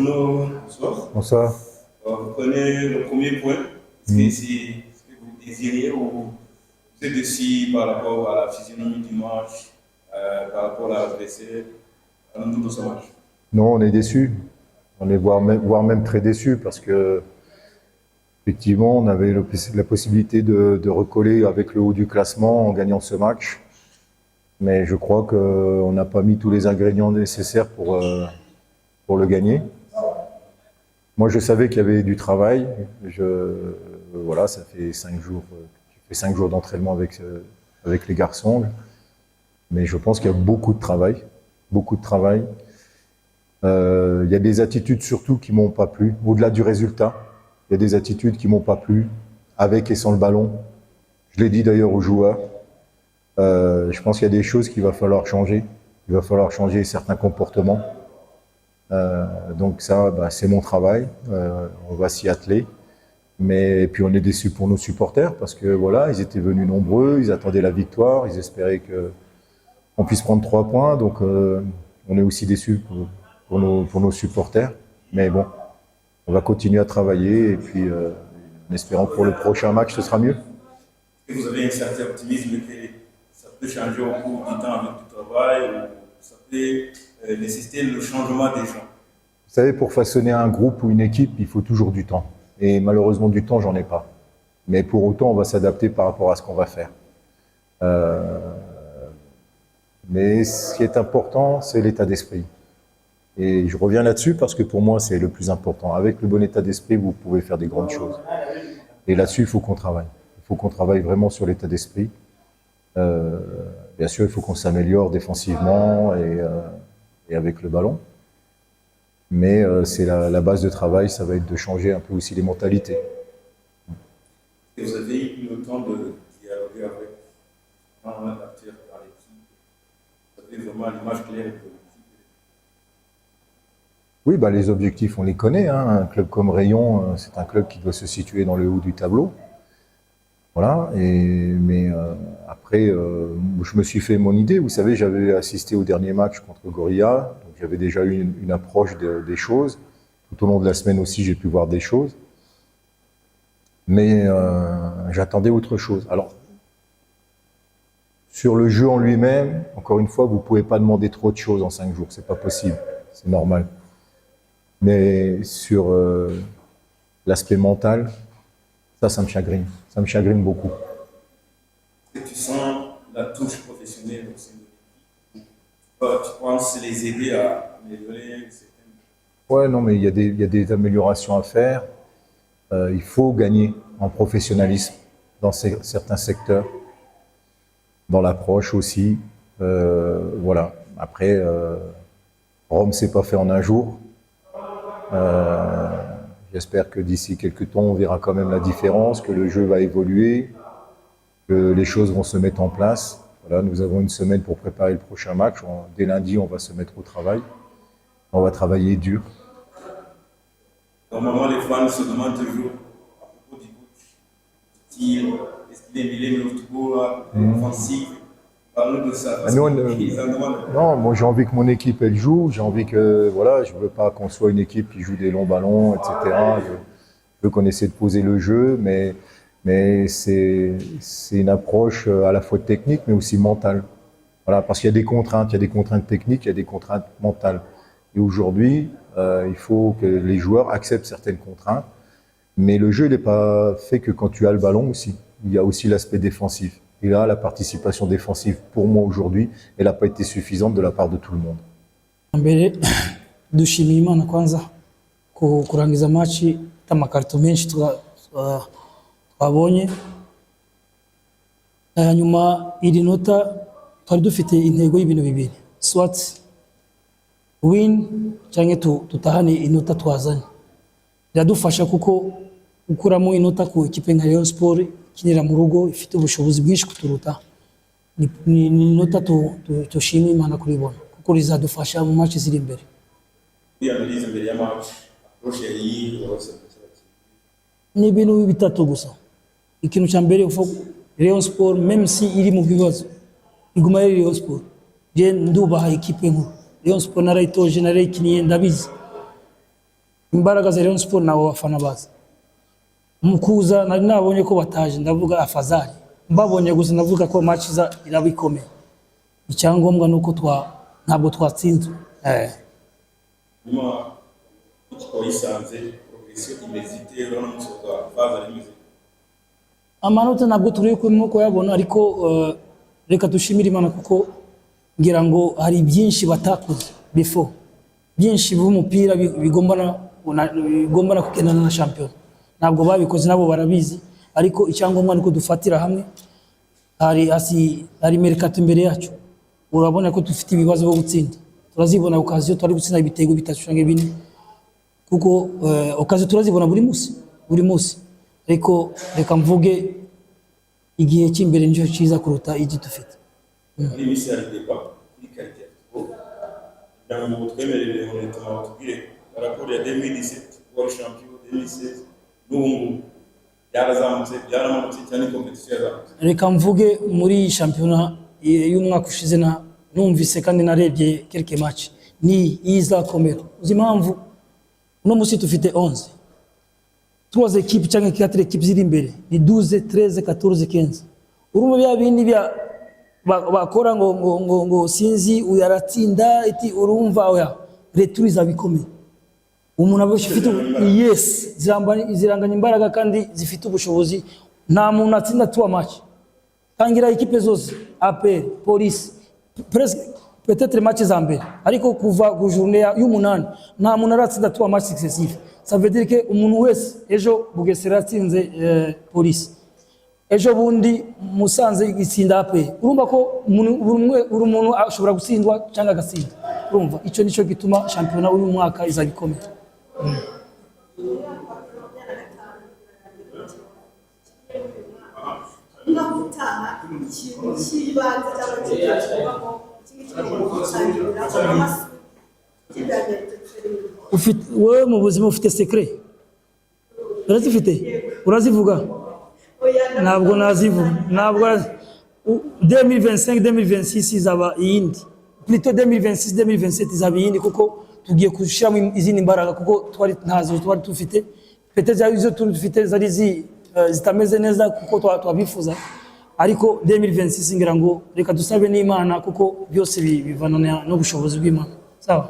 Bruno, bonsoir. Bonsoir. Vous prenez le premier point. Est-ce que c'est ce que vous désiriez ou vous êtes déçu par rapport à la physionomie du match, par rapport à l'adversaire, à l'entour de ce match? Non, on est déçus. On est voire même très déçus parce que effectivement, on avait la possibilité de recoller avec le haut du classement en gagnant ce match. Mais je crois qu'on n'a pas mis tous les ingrédients nécessaires pour le gagner. Moi, je savais qu'il y avait du travail. Voilà, ça fait 5 jours. J'ai fait 5 jours d'entraînement avec les garçons. Mais je pense qu'il y a beaucoup de travail. Beaucoup de travail. Il y a des attitudes surtout qui m'ont pas plu. Au-delà du résultat, il y a des attitudes qui m'ont pas plu, avec et sans le ballon. Je l'ai dit d'ailleurs aux joueurs. Je pense qu'il y a des choses qu'il va falloir changer. Il va falloir changer certains comportements. Donc ça, c'est mon travail. On va s'y atteler. Mais puis on est déçus pour nos supporters parce que voilà, ils étaient venus nombreux, ils attendaient la victoire, ils espéraient qu'on puisse prendre 3 points. Donc on est aussi déçus pour nos supporters. Mais bon, on va continuer à travailler et puis en espérant que pour le prochain match, ce sera mieux. Est-ce que vous avez un certain optimisme que ça peut changer au cours du temps avec du travail ou ça peut nécessiter le changement des gens? Vous savez, pour façonner un groupe ou une équipe, il faut toujours du temps. Et malheureusement, du temps, j'en ai pas. Mais pour autant, on va s'adapter par rapport à ce qu'on va faire. Mais ce qui est important, c'est l'état d'esprit. Et je reviens là-dessus parce que pour moi, c'est le plus important. Avec le bon état d'esprit, vous pouvez faire des grandes choses. Et là-dessus, il faut qu'on travaille. Il faut qu'on travaille vraiment sur l'état d'esprit. Bien sûr, il faut qu'on s'améliore défensivement et avec le ballon. Mais c'est la base de travail, ça va être de changer un peu aussi les mentalités. Et vous avez eu le temps de dialoguer avec un acteur dans l'équipe. Vous avez vraiment l'image claire de l'équipe. Oui, les objectifs, on les connaît. Un club comme Rayon, c'est un club qui doit se situer dans le haut du tableau. Voilà. Mais après, je me suis fait mon idée. Vous savez, j'avais assisté au dernier match contre Gorilla. Donc j'avais déjà eu une approche des choses. Tout au long de la semaine aussi, j'ai pu voir des choses. Mais j'attendais autre chose. Alors, sur le jeu en lui-même, encore une fois, vous ne pouvez pas demander trop de choses en 5 jours. C'est pas possible. C'est normal. Mais sur l'aspect mental, ça me chagrine. Ça me chagrine beaucoup. Est-ce que tu sens la touche professionnelle au sein de l'équipe? Tu penses les aider à améliorer certaines... Ouais, non, mais il y a des améliorations à faire. Il faut gagner en professionnalisme dans certains secteurs, dans l'approche aussi. Voilà. Après, Rome s'est pas fait en un jour. J'espère que d'ici quelques temps, on verra quand même la différence, que le jeu va évoluer, que les choses vont se mettre en place. Voilà, nous avons une semaine pour préparer le prochain match. Dès lundi, on va se mettre au travail. On va travailler dur. Normalement, les fans se demandent toujours à propos du coach. Est-ce qu'il est mêlé le football offensif? Parle-nous de ça. Non, moi j'ai envie que mon équipe elle joue. J'ai envie que voilà, je veux pas qu'on soit une équipe qui joue des longs ballons, etc. Je veux qu'on essaie de poser le jeu, mais c'est une approche à la fois technique mais aussi mentale. Voilà, parce qu'il y a des contraintes techniques, il y a des contraintes mentales. Et aujourd'hui, il faut que les joueurs acceptent certaines contraintes. Mais le jeu n'est pas fait que quand tu as le ballon aussi. Il y a aussi l'aspect défensif. Et là, la participation défensive, pour moi aujourd'hui, elle n'a pas été suffisante de la part de tout le monde. Mbere dushimiye Imana kwanza kurangiza match tamakarito menshi twabonye. Nyuma iri nota twari dufite intego y'ibintu bibiri. Swat win cyangwa tutahane inota twazanye. Biradufasha kuko ukuramo inota ku ikipe nka Rayon Sport kinira mu rugo ifite ubushobozi bwinshi kuturuta. Ni inota tushima Imana kuribona kuko rizadufasha mu match ziri imbere. Kwiyamiriza imbere ya match, approche yari Ni ibintu bitatu gusa. Ikintu cya mbere ufa Rayon Sport même si iri mu bibazo iguma ari Rayon Sport. Je ndubaha ikipe nkuru. Rayon Sport narayitoje narayikiniye ndabizi. imbaraga za Rayon Sport nabo bafana baza mukuza nari nabonye ko bataje ndavuga afazari mbabonye gusa ndavuga ko match irabikomeye icyangombwa nuko ntabwo twatsinzwe nyuma twayisanze progression imezite rero n'umusoza faza rimeze amanota ntabwo turi ko yabona ariko reka dushimire Imana kuko ngira ngo hari byinshi batakoze before byinshi b'umupira bigombana kugendana na champion ntabwo babikoze nabo barabizi ariko icyangombwa nuko dufatira hamwe hari merikato imbere yacu urabona ko dufite ibibazo byo gutsinda turazibona okaziyo twari gutsinda ibitego bitashushange bine kuko okaziyo turazibona buri munsi ariko reka mvuge igihe cy'imbere nicyo cyiza kuruta igi dufite ari misi ya deba kuri karite ndango twemerere mu leta batubwire raporo ya 2017 World Champion 2016 n'ubu yarazamutse cyane competition yazamutse reka mvuge muri shampiyona y'umwaka ushize numvise kandi narebye quelques match ni izakomera uzi impamvu uno munsi dufite 11 trois équipes cyangwa 4 équipes ziri imbere ni 12 13 14 15 urumva bya bindi bya bakora ngo sinzi uyaratsinda iti urumva oya retour izabikomeye umuntu abasha ufite yes ziranganya imbaraga kandi zifite ubushobozi nta muntu atsinda tuwa match tangira equipe zose APR Police presque peut-être match za mbere ariko kuva ku journée y'umunani nta muntu aratsinda tuwa match successive ça veut dire que umuntu wese ejo Bugesera atsinze Police ejo bundi Musanze itsinda APR urumva ko buri muntu ashobora gutsindwa cyangwa agatsinda urumva icyo nico gituma shampiyona uyu mwaka izabikomeye wewe mu buzima ufite secret urazivuga ntabwo nazivuga 2025 2026 izaba iyindi plutôt 2026 2027 izaba iyindi kuko tugiye kushiramo izindi mbaraga kuko twari dufite peut-être izo dufite zari zitameze neza kuko twabifuza ariko 2026 ngira ngo reka dusabe n'Imana kuko byose bivana no bushobozi bw'Imana sawa.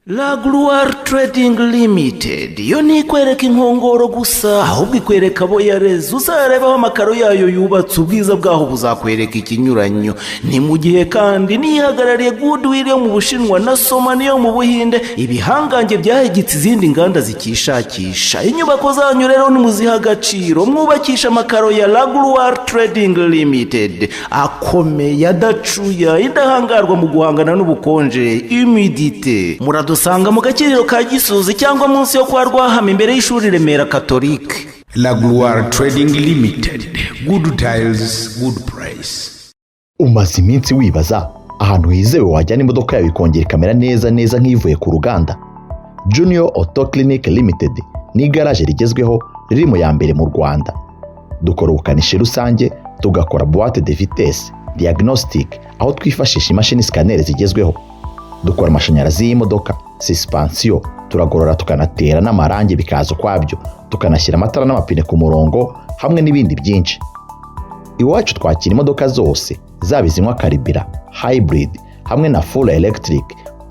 La Gloire Trading Limited yo ntikwereka inkongoro gusa ahubwo ikwereka abo yareze uzarebaho amakaro yayo yubatse ubwiza bwaho buzakwereka ikinyuranyo ni mu gihe kandi nihagarariye Goodwill yo mu Bushinwa na Somani yo mu Buhinde ibihangange byahegitse izindi nganda zikishakisha inyubako zanyu rero nimuziha agaciro mwubakisha amakaro ya La Gloire Trading Limited akomeye adacuya indahangarwa mu guhangana n'ubukonje humidité dusanga mu gakiriro ka Gisozi cyangwa munsi yo kwa Rwahama imbere y'ishuri Remera Catholique. La Gloire Trading Limited, good tiles, good price. Umaze iminsi wibaza ahantu hizewe wajyana imodoka yawe ikongera ikamera neza nk'ivuye ku ruganda? Junior Auto Clinic Limited ni garage rigezweho riri mu ya mbere mu Rwanda. Dukora ubukanishi rusange, tugakora boîte de vitesse, diagnostic, aho twifashisha imashini scanner zigezweho. Dukora amashanyarazi y'imodoka, suspension, turagorora tukanatera n'amarangi bikaza ukwabyo, tukanashyira amatara n'amapine ku murongo hamwe n'ibindi byinshi. Iwacu twakira imodoka zose, zaba izinywa karibira, hybrid hamwe na full electric.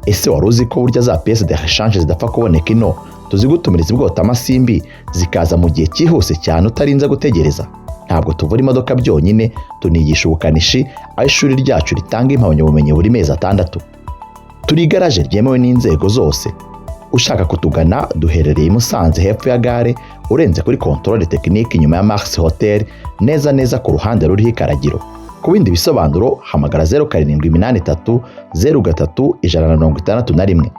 Ese wari uzi ko burya za pièces de rechange zidapfa kuboneka ino tuzigutumiriza ibwota amasimbi zikaza mu gihe cyihuse cyane utarinze gutegereza? Ntabwo tuvura imodoka byonyine, tunigisha ubukanishi, aho ishuri ryacu ritanga impamyabumenyi buri mezi 6. Turi igaraje ryemewe n'inzego zose. Ushaka kutugana duherereye i Musanze hepfo ya gare, urenze kuri controle technique inyuma ya Mars Hotel, neza ku ruhande ruriho ikaragiro. Ku bindi bisobanuro hamagara 0783 03 161.